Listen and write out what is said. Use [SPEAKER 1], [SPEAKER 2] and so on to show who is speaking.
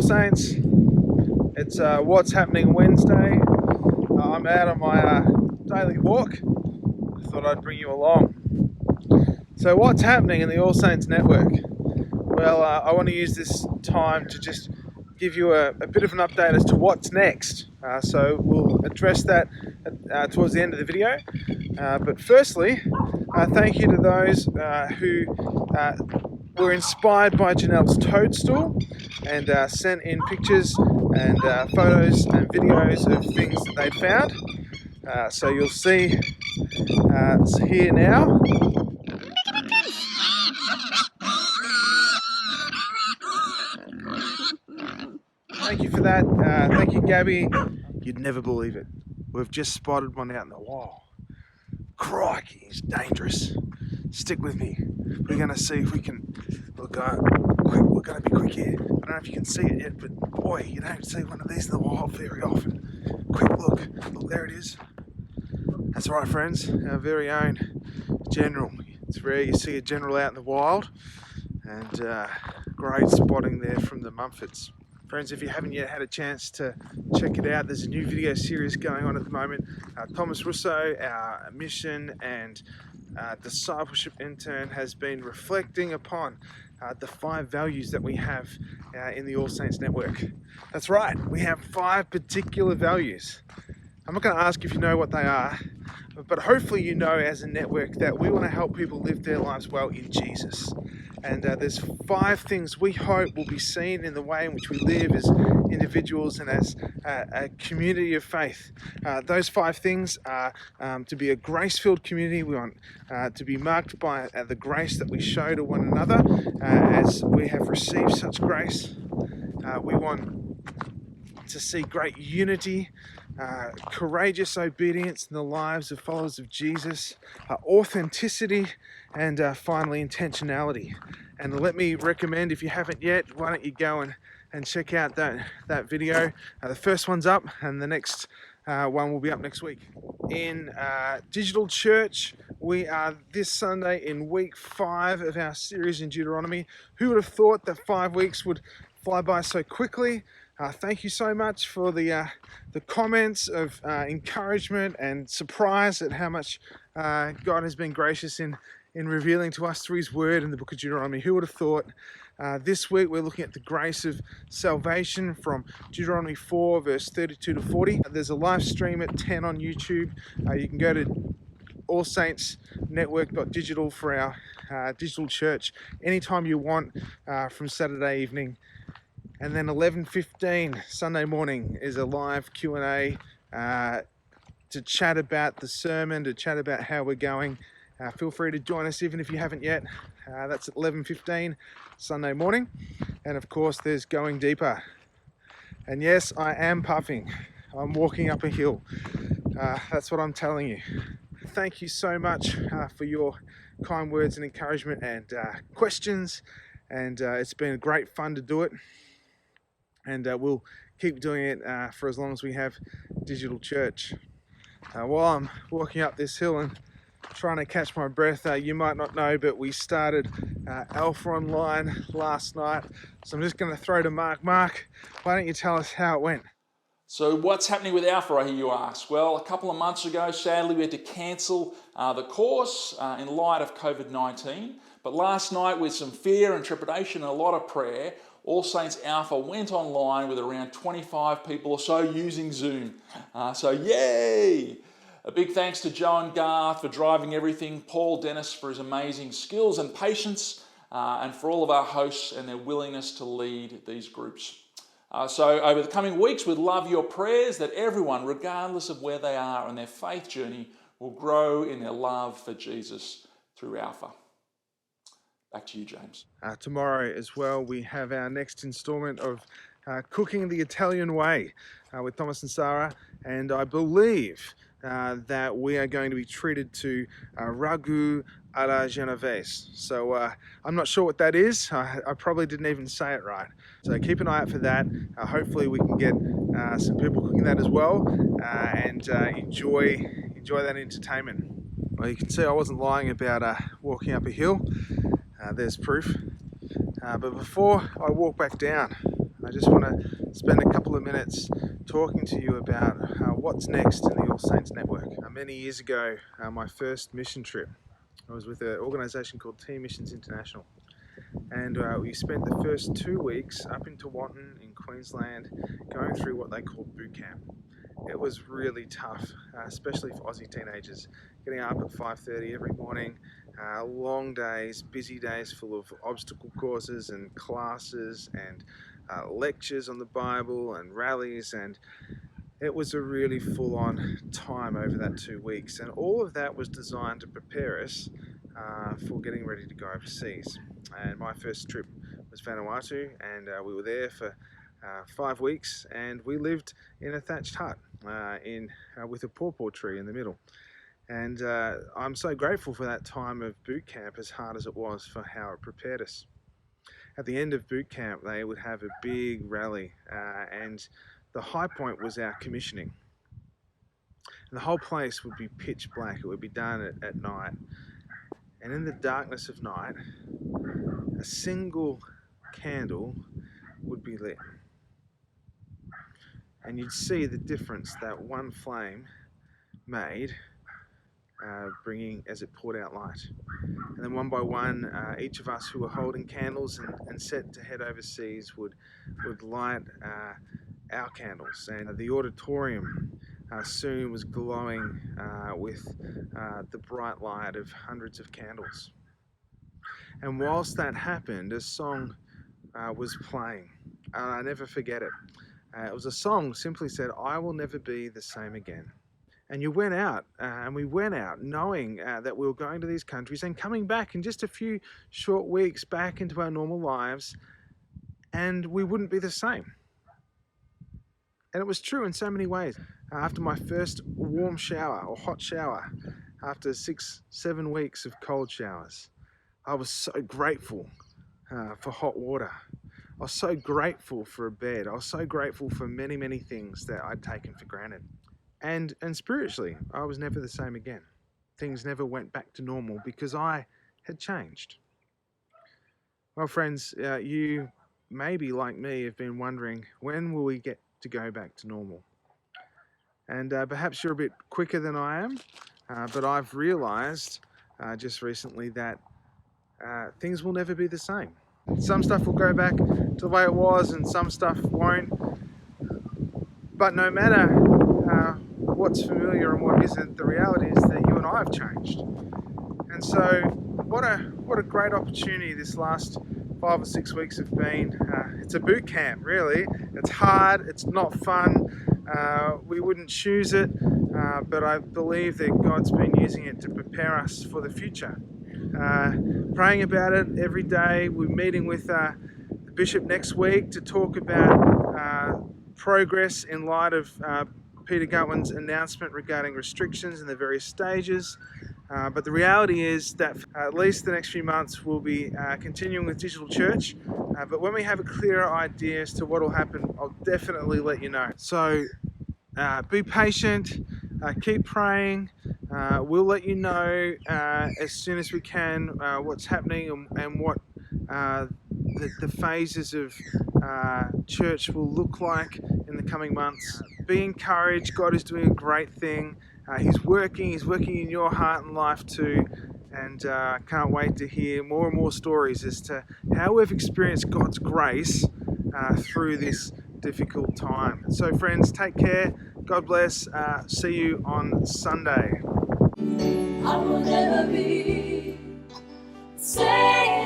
[SPEAKER 1] Saints. It's What's Happening Wednesday. I'm out on my daily walk. I thought I'd bring you along. So what's happening in the All Saints network? Well, I want to use this time to just give you a bit of an update as to what's next. So we'll address that towards the end of the video. But firstly, thank you to those who were inspired by Janelle's toadstool and sent in pictures and photos and videos of things that they'd found. So you'll see it's here now. Thank you for that. Thank you, Gabby. You'd never believe it. We've just spotted one out in the wild. Crikey, he's dangerous. Stick with me. We're going to see if we can. We're going to be quick here. I don't know if you can see it yet, but boy, you don't see one of these in the wild very often. Quick look. Look, there it is. That's right, friends. Our very own general. It's rare you see a general out in the wild, and great spotting there from the Mumfords. Friends, if you haven't yet had a chance to check it out, there's a new video series going on at the moment. Thomas Russo, our mission and discipleship intern, has been reflecting upon the 5 values that we have in the All Saints network. That's right, we have 5 particular values. I'm not going to ask if you know what they are, but hopefully you know as a network that we want to help people live their lives well in Jesus. And there's 5 things we hope will be seen in the way in which we live as individuals and as a community of faith. Those 5 things are to be a grace-filled community. We want to be marked by the grace that we show to one another as we have received such grace. We want to see great unity, courageous obedience in the lives of followers of Jesus, authenticity, and finally intentionality. And let me recommend, if you haven't yet, why don't you go and check out that video. The first one's up and the next one will be up next week. In Digital Church, we are this Sunday in week 5 of our series in Deuteronomy. Who would have thought that 5 weeks would fly by so quickly? Thank you so much for the comments of encouragement and surprise at how much God has been gracious in revealing to us through His Word in the book of Deuteronomy. Who would have thought? This week we're looking at the grace of salvation from Deuteronomy 4 verse 32 to 40. There's a live stream at 10 on YouTube. You can go to allsaintsnetwork.digital for our digital church anytime you want from Saturday evening. And then 11:15 Sunday morning is a live Q&A to chat about the sermon, to chat about how we're going. Feel free to join us even if you haven't yet. That's at 11:15 Sunday morning. And of course there's Going Deeper. And yes, I am puffing. I'm walking up a hill. That's what I'm telling you. Thank you so much for your kind words and encouragement and questions. And it's been great fun to do it. And we'll keep doing it for as long as we have digital church. While I'm walking up this hill and trying to catch my breath, you might not know, but we started Alpha Online last night. So I'm just going to throw to Mark. Mark, why don't you tell us how it went?
[SPEAKER 2] So what's happening with Alpha, I hear you ask? Well, a couple of months ago, sadly, we had to cancel the course in light of COVID-19. But last night, with some fear and trepidation and a lot of prayer, All Saints Alpha went online with around 25 people or so using Zoom. So yay! A big thanks to Joe and Garth for driving everything, Paul Dennis for his amazing skills and patience, and for all of our hosts and their willingness to lead these groups. So over the coming weeks, we'd love your prayers that everyone, regardless of where they are on their faith journey, will grow in their love for Jesus through Alpha. Back to you, James.
[SPEAKER 1] Tomorrow as well, we have our next instalment of Cooking the Italian Way with Thomas and Sarah, and I believe that we are going to be treated to ragu alla genovese. So I'm not sure what that is. I probably didn't even say it right. So keep an eye out for that. Hopefully we can get some people cooking that as well and enjoy that entertainment. Well, you can see I wasn't lying about walking up a hill. There's proof. But before I walk back down, I just want to spend a couple of minutes talking to you about what's next in the All Saints Network. Many years ago, my first mission trip, I was with an organisation called Team Missions International, and we spent the first 2 weeks up in Tewantin in Queensland going through what they called boot camp. It was really tough, especially for Aussie teenagers, getting up at 5:30 every morning, long days, busy days full of obstacle courses and classes and lectures on the Bible and rallies, and it was a really full-on time over that 2 weeks, and all of that was designed to prepare us for getting ready to go overseas. And my first trip was Vanuatu, and we were there for 5 weeks, and we lived in a thatched hut with a pawpaw tree in the middle. And I'm so grateful for that time of boot camp, as hard as it was, for how it prepared us. At the end of boot camp, they would have a big rally, and the high point was our commissioning. And the whole place would be pitch black. It would be done at night. And in the darkness of night, a single candle would be lit. And you'd see the difference that one flame made, bringing as it poured out light. And then one by one, each of us who were holding candles and set to head overseas would light our candles. And the auditorium soon was glowing with the bright light of hundreds of candles. And whilst that happened, a song was playing. I never forget it. It was a song simply said, "I will never be the same again." And you went out, and we went out knowing that we were going to these countries and coming back in just a few short weeks back into our normal lives, and we wouldn't be the same. And it was true in so many ways. After my first warm shower or hot shower, after 6-7 weeks of cold showers, I was so grateful for hot water. I was so grateful for a bed. I was so grateful for many, many things that I'd taken for granted. And spiritually, I was never the same again. Things never went back to normal because I had changed. Well, friends, you maybe, like me, have been wondering, when will we get to go back to normal? And perhaps you're a bit quicker than I am, but I've realized just recently that things will never be the same. Some stuff will go back to the way it was and some stuff won't. But no matter what's familiar and what isn't, the reality is that you and I have changed. And so what a great opportunity this last 5 or 6 weeks have been. It's a boot camp, really. It's hard, it's not fun. We wouldn't choose it, but I believe that God's been using it to prepare us for the future. Praying about it every day. We're meeting with the Bishop next week to talk about progress in light of Peter Gutwin's announcement regarding restrictions in the various stages. But the reality is that at least the next few months we'll be continuing with digital church. But when we have a clearer idea as to what will happen, I'll definitely let you know. So be patient, keep praying. We'll let you know as soon as we can what's happening and what the phases of church will look like in the coming months. Be encouraged. God is doing a great thing. He's working in your heart and life too, and I can't wait to hear more and more stories as to how we've experienced God's grace through this difficult time. So friends, take care. God bless. See you on Sunday.
[SPEAKER 3] I will never be the same.